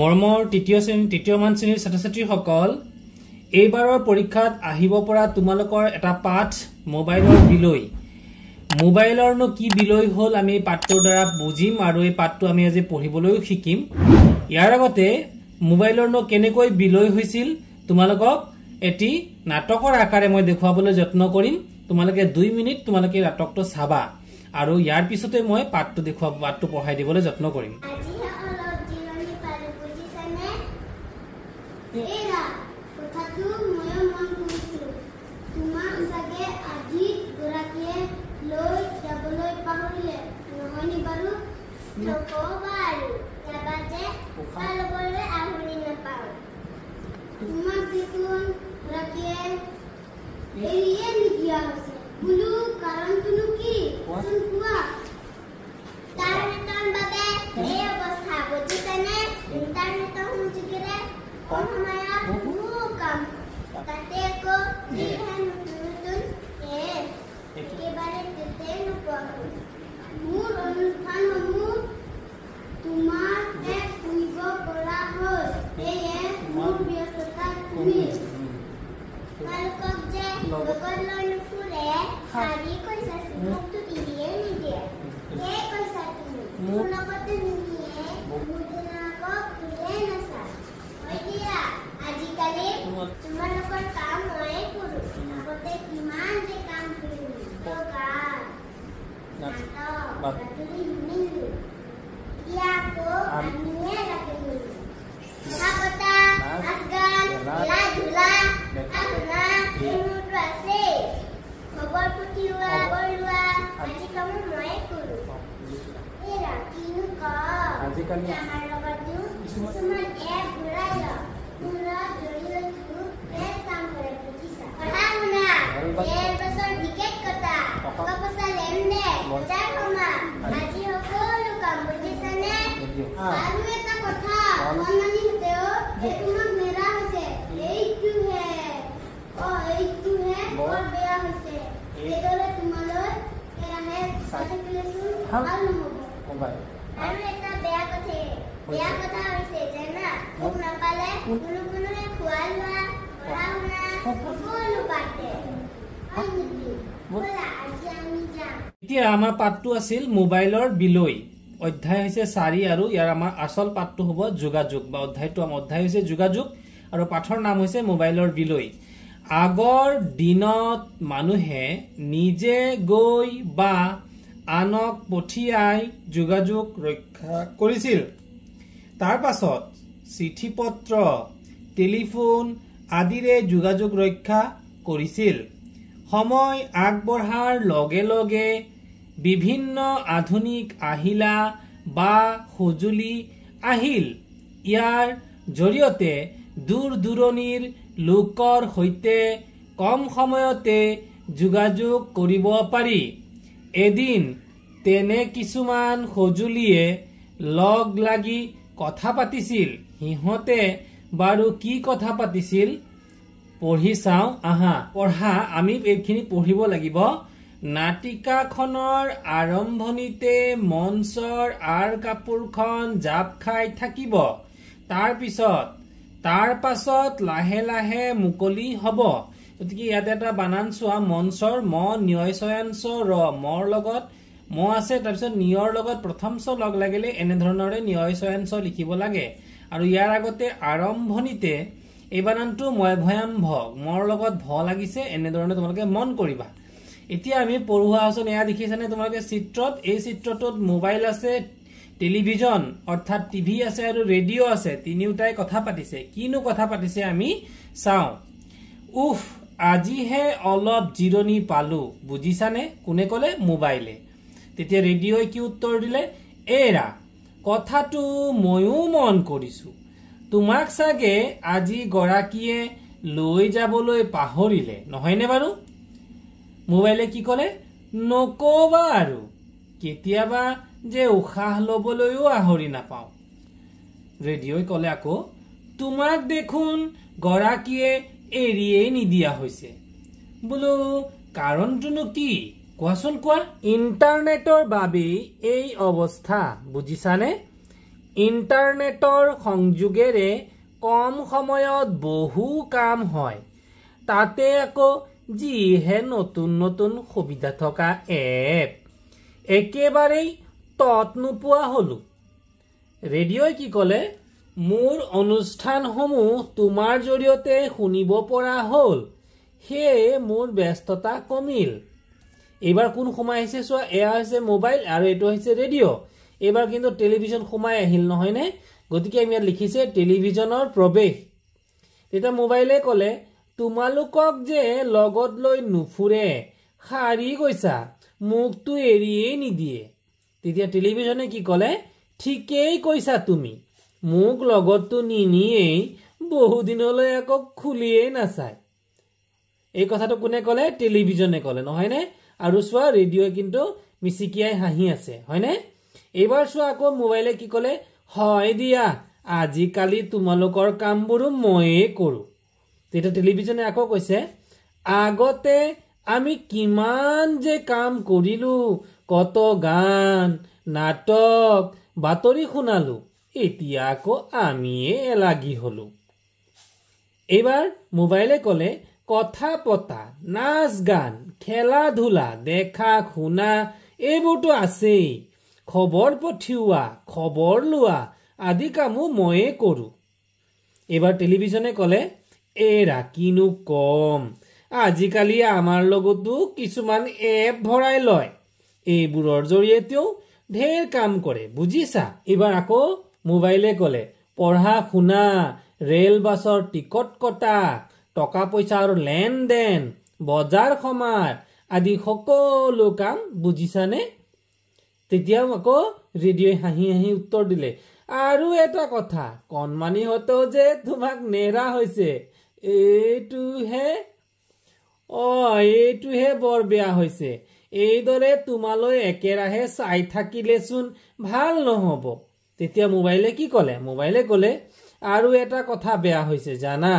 মৰমৰ তৃতীয় মান শ্ৰেণীৰ ছাত্ৰ-ছাত্ৰীসকল এইবাৰৰ পৰীক্ষাত আহিব পৰা তোমালোকৰ এটা পাঠ মোবাইলৰ বিলৈ মোবাইলৰনো কি বিলৈ হল আমি পাঠটোৰ দ্বাৰা বুজিম আৰু এই পাঠটো আমি আজি পঢ়িবলৈ শিকিম ইয়াৰ আগতে মোবাইলৰনো কেনেকৈ বিলৈ হৈছিল তোমালোকক এটি নাটকৰ আকাৰে মই দেখুৱাবলৈ যত্ন কৰিম তোমালোকে 2 মিনিট তোমালোকে নাটকটো চাবা আৰু ইয়াৰ পিছতে মই পাঠটো পঢ়াই দিবলৈ যত্ন কৰিম এৰা কথাটো মই মন কৰিছো তোমাক সাগে আজি গৰাকীয়ে লৈ যাবলৈ পাহৰিলে নহয়নি বাৰু নকবা আৰু যাবাজে পালবলৈ আহৰি নাপাও তোমাক দেখোন গৰাকীয়ে এৰিয়ে নিদিয়া হৈছে বুলু কাৰণটো কি কোৱা তাৰ বাবে এই অৱস্থা বুজিছানে ইণ্টাৰনেটৰ সংযোগেৰে Omaya bukan kate ko dihan nutun ekebare tete nuko mur অনুষ্ঠান সমূহ তোমাৰ এক পুইব কৰা হ'ল এয়ে মোৰ ব্যস্ততা তুমি কালকক যে লগত লৈ নুফুৰে হাৰি কৈছা মোকতো দিদিয়ে নিদিয়ে এই কৈছা তুমি মোৰ লগতে নিদিয়ে বুজনাকক তুলে নাছা আজিকালি তোমালোকৰ কাম ময়ে কৰো আগতে কিমান যে কাম কৰিলো বাতৰি শুনিলো ইয়াকো আমিয়ে ৰাখিলো কথা আজগান খেলা ধূলা আপোনাৰ এইবোৰতো আছে খবৰ পঠিওৱা বলোৱা আজি কাম ময়ে কৰো এৰা কিনো আজিকালি আমাৰ লগতো কিছুমান এপ ঘূৰাই লওঁ পুৰা জড়িত এক কাম কৰে বুজিছা পঢ়া শুনা এই বছৰ টিকেট কটা টকা পইচা লেনদেন বজাৰ সমা আজি সকলো কাম বুজিছানে আৰু এটা কথা অনলাইন দেও তোমাক মেৰা হৈছে এইটোহে বৰ বেয়া হৈছে এইদৰে তোমালৈ এৰাহে চাইকেলেছো ভাল নহ'ব আৰু এটা বেয়া কথা হৈছে জানা মোক নাপালে কোনো খোৱা লোৱা পঢ়া শুনা সকলো পাতে এতিয়া আমাৰ পাঠটো আছিল মোবাইলৰ বিলৈ অধ্যায় হৈছে 4 আৰু ইয়াৰ আমাৰ আসল পাঠটো হ'ব যোগাযোগ বা অধ্যায় হৈছে যোগাযোগ আৰু পাঠৰ নাম হৈছে মোবাইলৰ বিলৈ আগৰ দিনত মানুহে নিজে গৈ বা আনক পঠিয়াই যোগাযোগ ৰক্ষা কৰিছিল তাৰ পাছত চিঠি পত্ৰ টেলিফোন আদিৰে যোগাযোগ ৰক্ষা কৰিছিল সময় আগবঢ়াৰ লগে লগে বিভিন্ন আধুনিক আহিলা বা সঁজুলি আহিল ইয়াৰ জৰিয়তে দূৰ দূৰণিৰ লোকৰ সৈতে কম সময়তে যোগাযোগ কৰিব পাৰি এদিন তেনে কিছুমান সঁজুলিয়ে লগ লাগি কথা পাতিছিল হিহতে বাৰু কি কথা পাতিছিল পঢ়ি চাও আহা পঢ়া আমি এইখিনি পঢ়িব লাগিব নাটিকাখনৰ আৰম্ভণিতে মঞ্চৰ আৰ কাপোৰখন জাপ খাই থাকিব তাৰ পাছত লাহে লাহে মুকলি হ'ব গতিকে ইয়াতে এটা বানান চোৱা মঞ্চৰ ম নিয় ছয়াংশ ৰ মৰ লগত ম আছে তাৰপিছত নিয়ৰ লগত প্ৰথম ছ লগ লাগিলে এনে ধৰণৰে নিয় ছয়াংশ লিখিব লাগে আৰু ইয়াৰ আগতে আৰম্ভণিতে এই বানানটো ময় ভয়াম ভ মৰ লগত ভ লাগিছে এনে ধৰণে তোমালোকে মন কৰিবা এতিয়া আমি পঢ়ুৱা আছো এয়া দেখিছানে তোমালোকে চিত্ৰত এই চিত্ৰটোত মোবাইল আছে টেলিভিজন অৰ্থাৎ টিভি আছে আৰু ৰেডিঅ' আছে তিনিওটাই কথা পাতিছে কিনো কথা পাতিছে আমি চাও উফ আজিহে অলপ জিৰণি পালো বুজিছানে কোনে ক'লে মোবাইলে তেতিয়া ৰেডিঅ'ই কি উত্তৰ দিলে এৰা কথাটো ময়ো মন কৰিছো তোমাক সাগে আজি গৰাকীয়ে লৈ যাবলৈ পাহৰিলে নহয়নে বাৰু মোবাইলে কি ক'লে নকবা আৰু কেতিয়াবা যে উশাহ লবলৈও আহৰি নাপাও ৰেডিঅ'ই ক'লে আকৌ তোমাক দেখোন গৰাকীয়ে এৰিয়ে নিদিয়া হৈছে বোলো কাৰণটো কি কোৱাচোন কোৱা ইণ্টাৰনেটৰ বাবে এই অৱস্থা বুজিছানে ইণ্টাৰনেটৰ সংযোগেৰে কম সময়ত বহু কাম হয় তাতে আকৌ যিহে নতুন নতুন সুবিধা থকা এপ একেবাৰেই তত নোপোৱা হলো ৰেডিঅ'ই কি ক'লে মোৰ অনুষ্ঠানসমূহ তোমাৰ জৰিয়তে শুনিব পৰা হ'ল সেয়ে মোৰ ব্যস্ততা কমিল এবাৰ কোন সময় আহিছে চোৱা এয়া হৈছে মোবাইল আৰু এটো হৈছে ৰেডিঅ' এবাৰ কিন্তু টেলিভিছন সময় আহিল নহয় নে গতিকে আমি ইয়াত লিখিছে টেলিভিছনৰ প্ৰৱেশ এটা মোবাইলে ক'লে তোমালোকক যে লগত লৈ নুফুৰে হাৰি গৈছা মুখটো এৰিয়েই নিদিয়ে তেতিয়া টেলিভিছনে কি ক'লে ঠিকেই কৈছা তুমি মুখ লগতটো নিনিয়েই বহুদিনলৈ আকৌ খুলিয়েই নাচায় এই কথাটো কোনে ক'লে টেলিভিছনে ক'লে নহয় নে আৰু চোৱা ৰেডিঅ'ই কিন্তু মিচিকিয়াই হাঁহি আছে হয়নে এইবাৰ চোৱা আকৌ মোবাইলে কি ক'লে হয় দিয়া আজিকালি তোমালোকৰ কামবোৰো ময়ে কৰোঁ তেতিয়া টেলিভিছনে আকৌ কৈছে আগতে আমি কিমান যে কাম কৰিলো কত গান নাটক বাতৰি শুনালো এতিয়া আকৌ আমিয়ে লাগি হলো এইবাৰ মোবাইলে ক'লে কথা পতা নাচ গান খেলা ধূলা দেখা শুনা এইবোৰতো আছেই খবৰ পঠিওৱা খবৰ লোৱা আদি কামো ময়ে কৰোঁ এইবাৰ টেলিভিছনে ক'লে এৰা কিনো কম আজিকালি আমাৰ লগতো কিছুমান এপ ভৰাই লয় এইবোৰৰ জৰিয়তেও ঢেৰ কাম কৰে বুজিছা এইবাৰ আকৌ মোবাইলে ক'লে পঢ়া শুনা ৰেল বাছৰ টিকট কটা টকা পইচাৰ লেনদেন বজাৰ সমাৰ আদি সকলো কাম বুজিছানে তেতিয়াও আকৌ ৰেডিঅ'ই হাঁহি হাঁহি উত্তৰ দিলে আৰু এটা কথা কণমানিহঁতেও যে তোমাক নেৰা হৈছে এইটোহে বৰ বেয়া হৈছে এইদৰে তোমালৈ একেৰাহে চাই থাকিলেচোন ভাল নহ'ব তেতিয়া মোবাইলে কি ক'লে মোবাইলে ক'লে আৰু এটা কথা বেয়া হৈছে জানা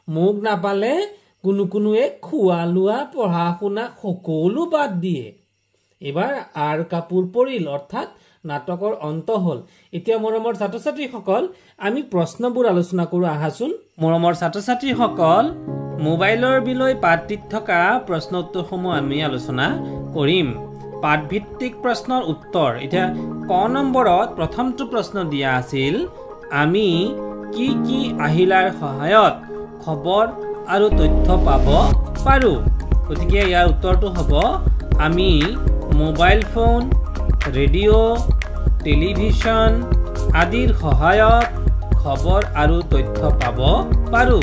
মোক নাপালে কোনোৱে খোৱা লোৱা পঢ়া শুনা সকলো বাদ দিয়ে এবাৰ আৰ কাপোৰ পৰিল অৰ্থাৎ নাটকৰ অন্ত হ'ল এতিয়া মৰমৰ ছাত্ৰ ছাত্ৰীসকল আমি প্ৰশ্নবোৰ আলোচনা কৰো আহাচোন মৰমৰ ছাত্ৰ ছাত্ৰীসকল মোবাইলৰ বিলৈ পাঠটিত থকা প্ৰশ্ন উত্তৰসমূহ আমি আলোচনা কৰিম পাঠভিত্তিক প্ৰশ্নৰ উত্তৰ এতিয়া ক নম্বৰত প্ৰথমটো প্ৰশ্ন দিয়া আছিল আমি কি কি আহিলাৰ সহায়ত খবৰ আৰু তথ্য পাব পাৰো গতিকে ইয়াৰ উত্তৰটো হ'ব আমি মোবাইল ফোন ৰেডিঅ' টেলিভিছন আদিৰ সহায়ত খবৰ আৰু তথ্য পাব পাৰো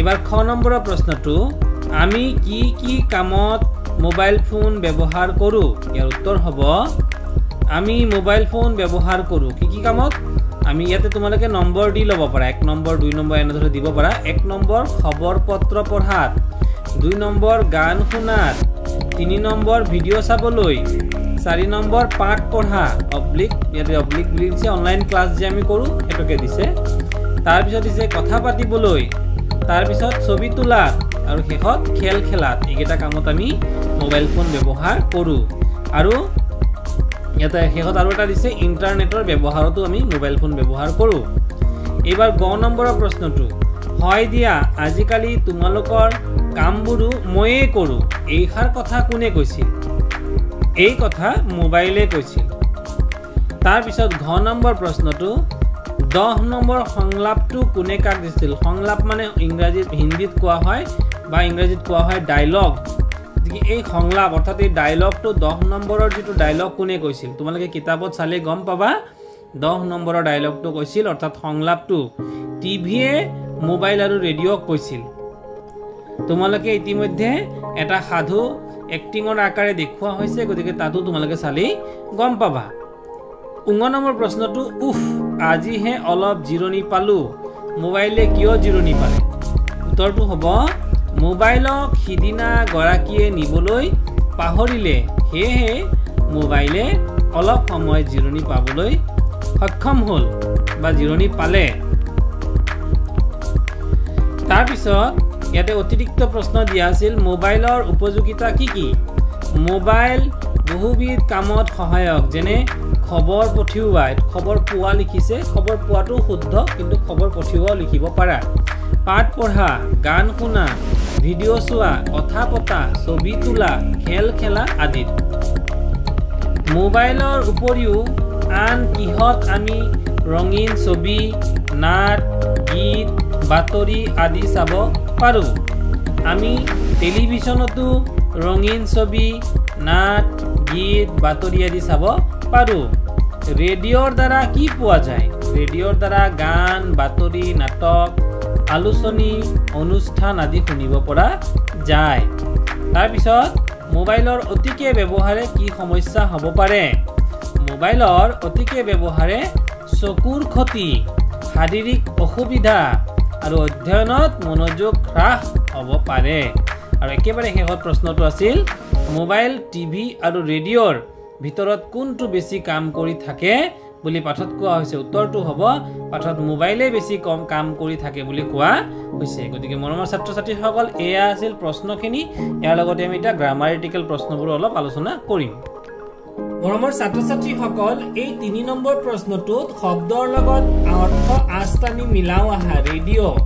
এবাৰ খ নম্বৰৰ প্ৰশ্নটো আমি কি কি কামত মোবাইল ফোন ব্যৱহাৰ কৰো ইয়াৰ উত্তৰ হ'ব আমি মোবাইল ফোন ব্যৱহাৰ কৰো কি কি কামত আমি ইয়াতে তোমালোকে নম্বৰ দি ল'ব পাৰা 1 নম্বৰ 2 নম্বৰ এনেদৰে দিব পাৰা 1 নম্বৰ খবৰ পত্ৰ পঢ়াত 2 নম্বৰ গান শুনাত 3 নম্বৰ ভিডিঅ' চাবলৈ 4 নম্বৰ পাঠ পঢ়া অবলিক ইয়াতে অবলিক বুলি দিছে অনলাইন ক্লাছ যে আমি কৰো এটোকে দিছে তাৰ পিছত দিছে কথা পাতিবলৈ তাৰ পিছত ছবি তোলা আৰু শেষত খেল খেলাত এইকেইটা কামত আমি মোবাইল ফোন ব্যৱহাৰ কৰো আৰু ইয়াতে শেষত আৰু এটা দিছে ইন্টাৰনেটৰ ব্যৱহাৰতো আমি মোবাইল ফোন ব্যৱহাৰ কৰো এবাৰ গ নম্বৰৰ প্ৰশ্নটো হয় দিয়া আজিকালি তোমালোকৰ কামবোৰো ময়ে কৰো এইখাৰ কথা কোনে কৈছিল এই কথা মোবাইলে কৈছিল তাৰ পিছত ঘ নম্বৰ প্ৰশ্নটো 10 নম্বৰ সংলাপটো কোনে কাক দিছিল সংলাপ মানে ইংৰাজীত হিন্দীত কোৱা হয় বা ইংৰাজীত কোৱা হয় ডায়লগ এই সংলাপ অৰ্থাৎ এই ডায়লগটো 10 নম্বৰৰ যেটো ডায়লগ কোনে কৈছিল তোমালোকে কিতাপত চালে গম পাবা 10 নম্বৰৰ ডায়লগটো কৈছিল অৰ্থাৎ সংলাপটো টিভিয়ে মোবাইল আৰু ৰেডিঅ'ক কৈছিল তোমালোকে ইতিমধ্যে এটা সাধু এক্টিংৰ আকাৰে দেখুৱা হৈছে গতিকে তাতো তোমালোকে চালে গম পাবা 19 নম্বৰ প্ৰশ্নটো উফ আজিহে অলপ জিৰণি পালো মোবাইলে কিয় জিৰণি পালে উত্তৰটো হ'ব মোবাইলক সিদিনা গৰাকীয়ে নিবলৈ পাহৰিলে হেহে মোবাইলে অলপ সময় জিৰণি পাবলৈ সক্ষম হ'ল বা জিৰণি পালে তাৰ পিছত ইয়াতে অতিৰিক্ত প্ৰশ্ন দিয়া আছিল মোবাইলৰ উপযোগিতা কি কি মোবাইল বহুবিধ কামত সহায়ক যেনে খবৰ পঠিওৱা খবৰ পোৱা লিখিছে খবৰ পোৱাটো শুদ্ধ কিন্তু খবৰ পঠিওৱাও লিখিব পাৰা পাঠ পঢ়া গান শুনা ভিডিঅ' চোৱা কথা পতা ছবি তোলা খেল খেলা আদি মোবাইলৰ উপৰিও আন কিহত আমি ৰঙীন ছবি নাট গীত বাতৰি আদি চাব পাৰো আমি টেলিভিছনতো ৰঙীন ছবি নাট গীত বাতৰি আদি চাব পাৰো ৰেডিঅ'ৰ দ্বাৰা কি পোৱা যায় ৰেডিঅ'ৰ দ্বাৰা গান বাতৰি নাটক আলোচনী অনুষ্ঠান আদি শুনিব পৰা যায় তাৰ পিছত মোবাইলৰ অতিকে ব্যৱহাৰে কি সমস্যা হ'ব পাৰে মোবাইলৰ অতিকে ব্যৱহাৰে চকুৰ ক্ষতি শাৰীৰিক অসুবিধা আৰু অধ্যয়নত মনোযোগ হ্ৰাস হ'ব পাৰে আৰু একেবাৰে শেষত প্ৰশ্নটো আছিল মোবাইল টিভি আৰু ৰেডিঅ'ৰ ভিতৰত কোনটো বেছি কাম কৰি থাকে বুলি পাঠত কোৱা হৈছে উত্তৰটো হ'ব পাঠত মোবাইলে বেছি কম কাম কৰি থাকে বুলি কোৱা হৈছে গতিকে মৰমৰ ছাত্ৰ ছাত্ৰীসকল এয়া আছিল প্ৰশ্নখিনি ইয়াৰ লগতে আমি এটা গ্ৰামাটিকেল প্ৰশ্নবোৰ অলপ আলোচনা কৰিম মৰমৰ ছাত্ৰ ছাত্ৰীসকল এই 3 নম্বৰ প্ৰশ্নটোত শব্দৰ লগত অৰ্থ আস্তানি মিলাও আহা ৰেডিঅ'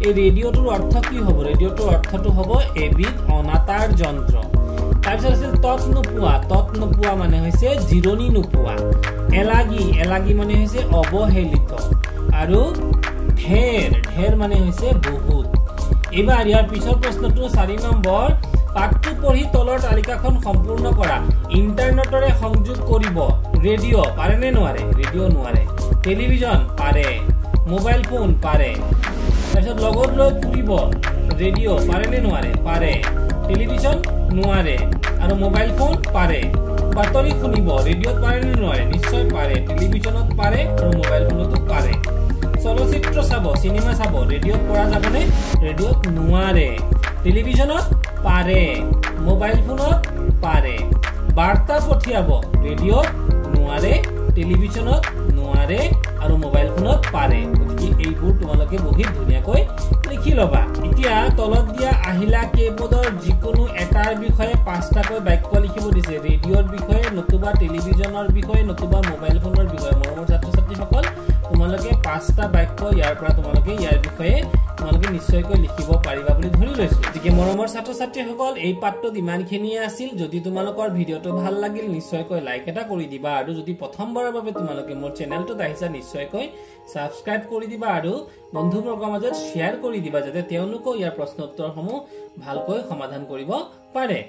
এই ৰেডিঅ'টোৰ অৰ্থ কি হ'ব ৰেডিঅ'টোৰ অৰ্থটো হ'ব এবিধ অনাতাঁৰ যন্ত্ৰ তাৰপিছত আছিল তত নোপোৱা মানে হৈছে জিৰণি নোপোৱা এলাগি মানে হৈছে অৱহেলিত আৰু ঢেৰ মানে হৈছে বহুত এবাৰ ইয়াৰ পিছৰ প্ৰশ্নটো 4 নম্বৰ পাঠটো পঢ়ি তলৰ তালিকাখন সম্পূৰ্ণ কৰা ইন্টাৰনেটৰে সংযোগ কৰিব ৰেডিঅ' পাৰে নে নোৱাৰে ৰেডিঅ' নোৱাৰে টেলিভিছন পাৰে মোবাইল ফোন পাৰে তাৰপিছত লগত লৈ ফুৰিব ৰেডিঅ' পাৰে নে নোৱাৰে পাৰে টেলিভিছন নোৱাৰে আৰু মোবাইল ফোন পাৰে বাতৰি শুনিব ৰেডিঅ'ত পাৰে নে নোৱাৰে নিশ্চয় পাৰে টেলিভিছনত পাৰে আৰু মোবাইল ফোনতো পাৰে চলচ্চিত্ৰ চাব সিনেমা চাব ৰেডিঅ'ত পৰা যাবনে ৰেডিঅ'ত নোৱাৰে টেলিভিছনত পাৰে মোবাইল ফোনত পাৰে বাৰ্তা পঠিয়াব ৰেডিঅ'ত নোৱাৰে টেলিভিছনত নোৱাৰে আৰু মোবাইল ফোনত পাৰে গতিকে এইবোৰ তোমালোকে বহি ধুনীয়াকৈ লিখি লবা এতিয়া তলত দিয়া আহিলা কেইপদৰ যিকোনো এটাৰ বিষয়ে 5টাকৈ বাক্য লিখিব দিছে ৰেডিঅ'ৰ বিষয়ে নতুবা টেলিভিছনৰ বিষয়ে নতুবা মোবাইল ফোনৰ বিষয়ে মৰমৰ ছাত্ৰ ছাত্ৰীসকল তোমালোকে 5টা বাক্য ইয়াৰ পৰা তোমালোকে ইয়াৰ বিষয়ে তোমালোকে নিশ্চয়কৈ লিখিব পাৰিবা বুলি ধৰি লৈছো গতিকে মৰমৰ ছাত্ৰ ছাত্ৰীসকল এই পাঠটোত ইমানখিনিয়ে আছিল যদি তোমালোকৰ ভিডিঅ'টো ভাল লাগিল নিশ্চয়কৈ লাইক এটা কৰি দিবা আৰু যদি প্ৰথমবাৰৰ বাবে তোমালোকে মোৰ চেনেলটোত আহিছা নিশ্চয়কৈ সাবস্ক্ৰাইব কৰি দিবা আৰু বন্ধুবৰ্গৰ মাজত শ্বেয়াৰ কৰি দিবা যাতে তেওঁলোকো ইয়াৰ প্ৰশ্ন উত্তৰসমূহ ভালকৈ সমাধান কৰিব পাৰে